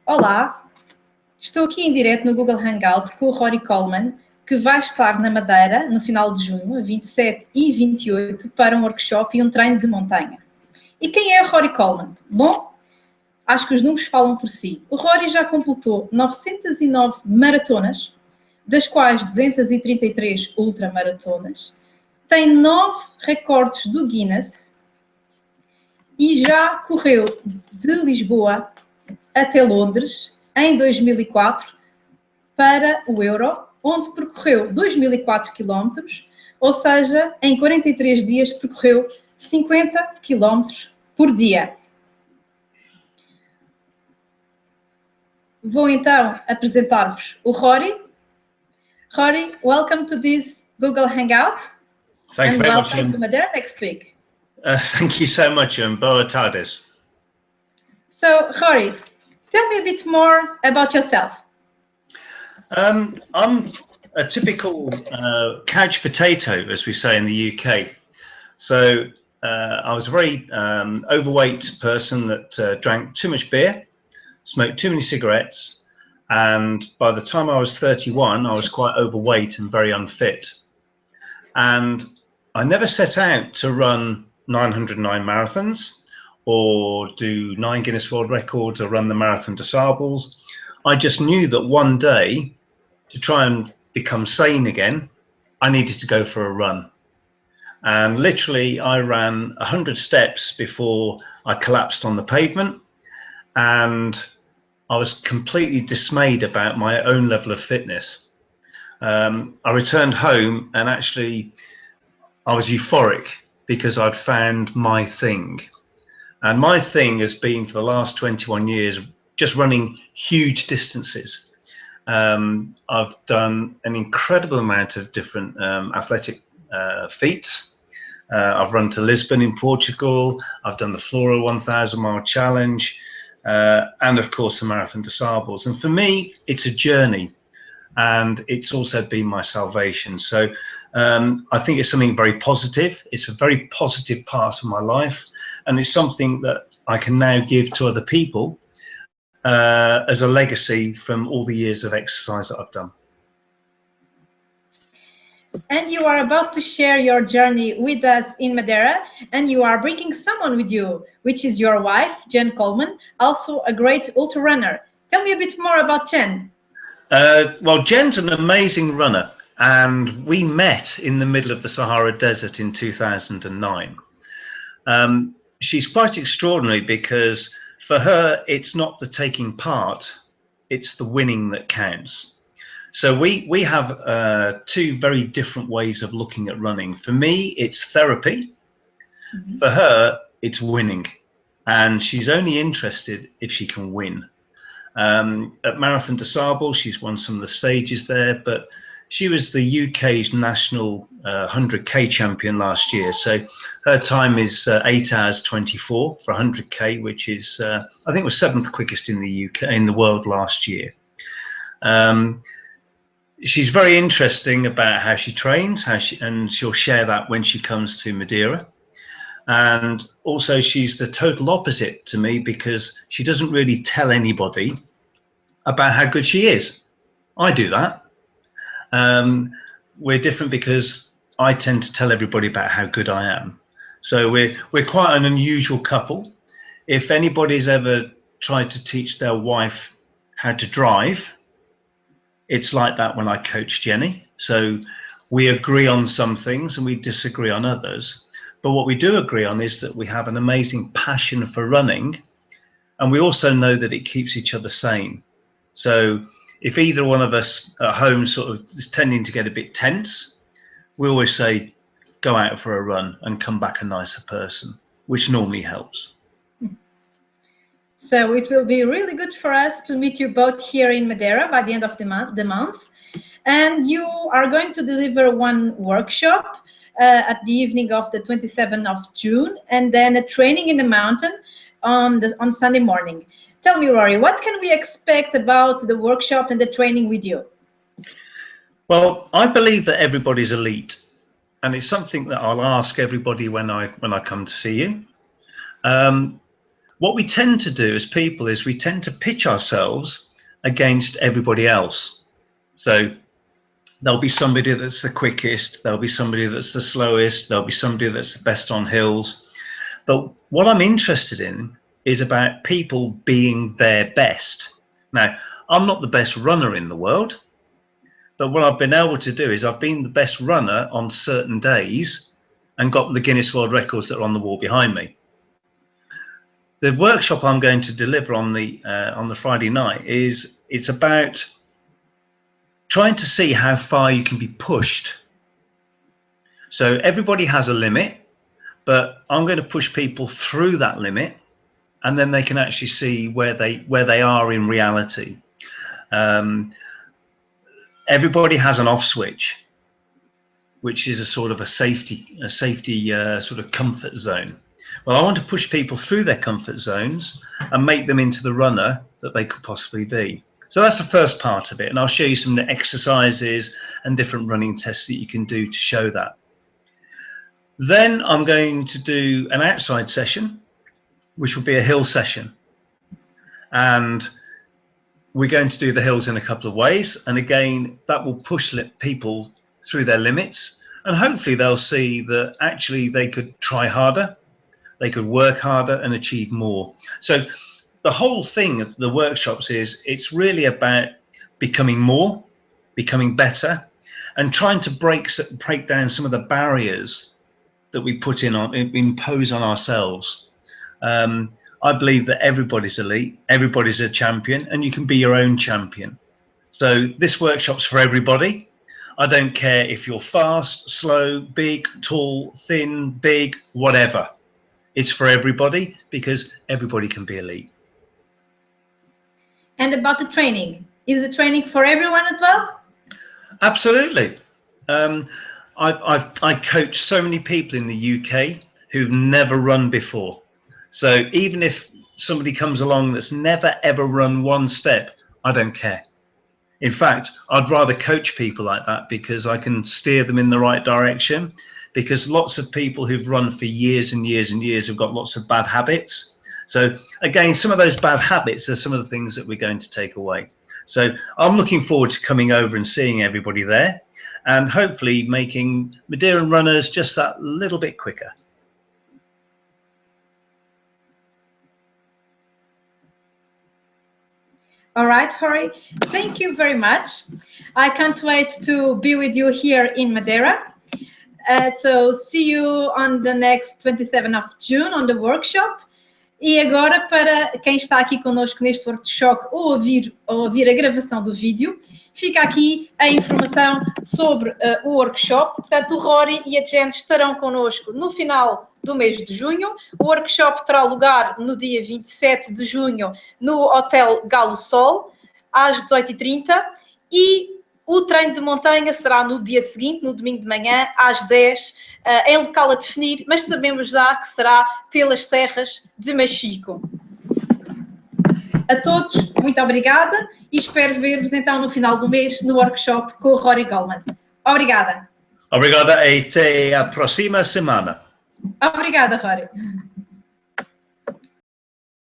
Olá, estou aqui em direto no Google Hangout com o Rory Coleman, que vai estar na Madeira no final de junho, 27 e 28, para um workshop e um treino de montanha. E quem é o Rory Coleman? Bom, acho que os números falam por si. O Rory já completou 909 maratonas, das quais 233 ultramaratonas, tem 9 recordes do Guinness e já correu de Lisboa até Londres em 2004 para o Euro, onde percorreu 2004 km, ou seja, em 43 dias percorreu 50 km por dia. Vou então apresentar-vos o Rory. Rory, welcome to this Google Hangout. Thank you very much. Welcome to Madeira next week. Thank you so much, and boa tardes. So, Rory, tell me a bit more about yourself. I'm a typical couch potato, as we say in the UK. So I was a very overweight person that drank too much beer, smoked too many cigarettes, and by the time I was 31, I was quite overweight and very unfit. And I never set out to run 909 marathons or do 9 Guinness World Records or run the Marathon Des Sables. I just knew that one day, to try and become sane again, I needed to go for a run. And literally I ran 100 steps before I collapsed on the pavement, and I was completely dismayed about my own level of fitness. I returned home and actually I was euphoric because I'd found my thing. And my thing has been for the last 21 years just running huge distances. I've done an incredible amount of different athletic feats. I've run to Lisbon in Portugal. I've done the Flora 1,000 mile challenge, and of course the Marathon Des Sables. And for me, it's a journey, and it's also been my salvation. So I think it's something very positive. It's a very positive part of my life, and it's something that I can now give to other people as a legacy from all the years of exercise that I've done. And you are about to share your journey with us in Madeira, and you are bringing someone with you, which is your wife, Jen Coleman, also a great ultra runner. Tell me a bit more about Jen. Well, Jen's an amazing runner, and we met in the middle of the Sahara Desert in 2009. She's quite extraordinary because for her, it's not the taking part, it's the winning that counts. So we have two very different ways of looking at running. For me, it's therapy. Mm-hmm. For her, it's winning. And she's only interested if she can win. At Marathon Des Sables, she's won some of the stages there, but she was the UK's national 100k champion last year. So her time is 8 hours 24 for 100k, which is I think was 7th quickest in the UK in the world last year. She's very interesting about how she trains, and she'll share that when she comes to Madeira. And also she's the total opposite to me because she doesn't really tell anybody about how good she is. I do that. We're different because I tend to tell everybody about how good I am. So we're quite an unusual couple. If anybody's ever tried to teach their wife how to drive, it's like that when I coach Jenny. So we agree on some things and we disagree on others. But what we do agree on is that we have an amazing passion for running, and we also know that it keeps each other sane. So if either one of us at home sort of is tending to get a bit tense, we always say, go out for a run and come back a nicer person, which normally helps. So it will be really good for us to meet you both here in Madeira by the end of the month. And you are going to deliver one workshop at the evening of the 27th of June, and then a training in the mountain on Sunday morning. Tell me, Rory, what can we expect about the workshop and the training with you? Well, I believe that everybody's elite, and it's something that I'll ask everybody when I come to see you. what we tend to do as people is we tend to pitch ourselves against everybody else. So there'll be somebody that's the quickest, there'll be somebody that's the slowest, there'll be somebody that's the best on hills. But what I'm interested in is about people being their best. Now, I'm not the best runner in the world, but what I've been able to do is I've been the best runner on certain days and got the Guinness World Records that are on the wall behind me. The workshop I'm going to deliver on the Friday night it's about trying to see how far you can be pushed. So everybody has a limit, but I'm going to push people through that limit, and then they can actually see where they are in reality. Everybody has an off switch, which is a sort of a safety sort of comfort zone. Well, I want to push people through their comfort zones and make them into the runner that they could possibly be. So that's the first part of it, and I'll show you some of the exercises and different running tests that you can do to show that. Then I'm going to do an outside session, which will be a hill session, and we're going to do the hills in a couple of ways, and again that will push people through their limits, and hopefully they'll see that actually they could try harder, they could work harder and achieve more. So the whole thing of the workshops is it's really about becoming more, becoming better, and trying to break down some of the barriers that we impose on ourselves. I believe that everybody's elite, everybody's a champion, and you can be your own champion. So this workshop's for everybody. I don't care if you're fast, slow, big, tall, thin, big, whatever. It's for everybody because everybody can be elite. And about the training, is the training for everyone as well? Absolutely. I coach so many people in the UK who've never run before. So even if somebody comes along that's never ever run one step, I don't care. In fact, I'd rather coach people like that because I can steer them in the right direction, because lots of people who've run for years and years and years have got lots of bad habits. So again, some of those bad habits are some of the things that we're going to take away. So I'm looking forward to coming over and seeing everybody there, and hopefully making Madeiran runners just that little bit quicker. All right, Rory, thank you very much. I can't wait to be with you here in Madeira. So see you on the next 27th of June on the workshop. E agora, para quem está aqui connosco neste workshop ou ouvir a gravação do vídeo, fica aqui a informação sobre o workshop. Portanto, o Rory e a Jen estarão connosco no final do mês de junho. O workshop terá lugar no dia 27 de junho no Hotel Galo Sol, às 18h30, e o treino de montanha será no dia seguinte, no domingo de manhã, às 10h, em local a definir, mas sabemos já que será pelas serras de Machico. A todos, muito obrigada e espero ver-vos então no final do mês no workshop com o Rory Coleman. Obrigada. Obrigada e até a próxima semana. Obrigada, Rory.